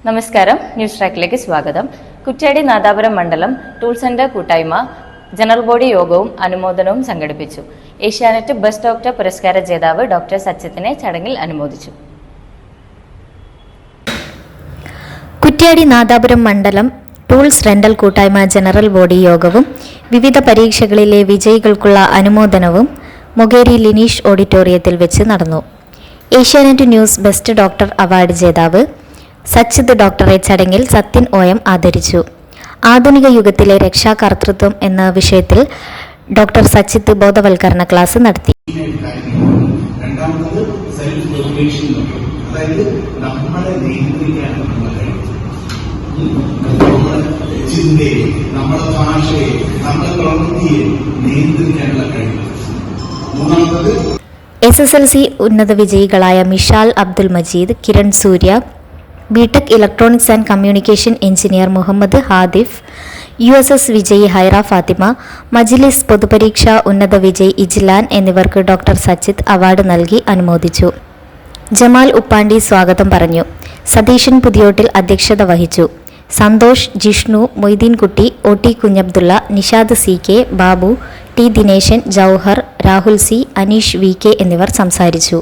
നമസ്കാരം, ന്യൂസ് ട്രാക്കിലേക്ക് സ്വാഗതം. കുറ്റ്യാടി നാദാപുരം മണ്ഡലം ടൂൾസ് സെന്റർ കൂട്ടായ്മ ജനറൽ ബോഡി യോഗവും അനുമോദനവും സംഘടിപ്പിച്ചു. ഏഷ്യാനെറ്റ് ബെസ്റ്റ് ഡോക്ടർ പുരസ്കാര ജേതാവ് ഡോക്ടർ സച്ചിത്തിനെ ചടങ്ങിൽ അനുമോദിച്ചു. കുറ്റ്യാടി നാദാപുരം മണ്ഡലം ടൂൾസ് റെന്റൽ കൂട്ടായ്മ ജനറൽ ബോഡി യോഗവും വിവിധ പരീക്ഷകളിലെ വിജയികൾക്കുള്ള അനുമോദനവും മൊകേരി ലിനീഷ് ഓഡിറ്റോറിയത്തിൽ വെച്ച് നടന്നു. Asianet news best doctor award ജേതാവ് സച്ചിത് ഡോക്ടറെ ചടങ്ങിൽ സത്യൻ OM ആദരിച്ചു. ആധുനിക യുഗത്തിലെ രക്ഷാകർതൃത്വം എന്ന വിഷയത്തിൽ ഡോക്ടർ സച്ചിത് ബോധവൽക്കരണ ക്ലാസ് നടത്തി. രണ്ടാമത് സെൽഫ് റെഗുലേഷൻ, അതായത് നമ്മളെ നിയന്ത്രിക്കാനുള്ള നമ്മുടെ ചിന്തയെ, നമ്മുടെ ഭാഷയെ, നമ്മുടെ പ്രവൃത്തിയെ നിയന്ത്രിക്കാനുള്ള കഴിവ്. മൂന്നാമത് SSLC ഉന്നത വിജയികളായ Mishal Abdul Majeed, Kiran Surya, BTech electronics and communication engineer Muhammad Hadif, USS വിജയി ഹൈറ ഫാത്തിമ, മജ്ലിസ് പൊതുപരീക്ഷ ഉന്നത വിജയ് ഇജ്ലാൻ എന്നിവർക്ക് ഡോക്ടർ സച്ചിത് അവാർഡ് നൽകി അനുമോദിച്ചു. ജമാൽ ഉപ്പാണ്ടി സ്വാഗതം പറഞ്ഞു. സതീശൻ പുതിയോട്ടിൽ അധ്യക്ഷത വഹിച്ചു. Santhosh, Jishnu, Moideenkutty, OT Kunhabdulla, Nishad CK, Babu, T Dineshan, Jauhar, Rahul C, Aneesh VK എന്നിവർ സംസാരിച്ചു.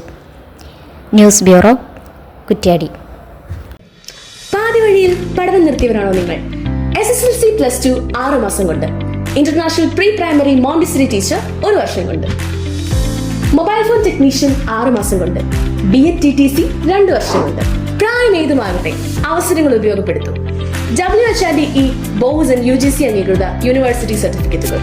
News bureau, Kuttiadi. പാതി വഴിയിൽ പഠനം നിർത്തിയവരാണോ നിങ്ങൾ? SSLC +2 6 മാസം കൊണ്ട്, international pre primary Montessori teacher 1 വർഷം കൊണ്ട്, മൊബൈൽ ഫോൺ ടെക്നീഷ്യൻ 6 മാസം കൊണ്ട്, BEd TTC 2 വർഷം കൊണ്ട്. പ്രായം ഏതുമാകട്ടെ, അവസരങ്ങൾ ഉപയോഗപ്പെടുത്തും. WHRDE, ബോസ് ആൻഡ് UGC അംഗീകൃത യൂണിവേഴ്സിറ്റി സർട്ടിഫിക്കറ്റുകൾ.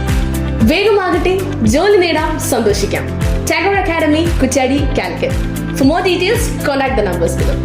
വേഗമാകട്ടെ, ജോലി നേടാം, സന്തോഷിക്കാം. Tagore academy, Kuttiadi, Calicut. For more details, contact the numbers below.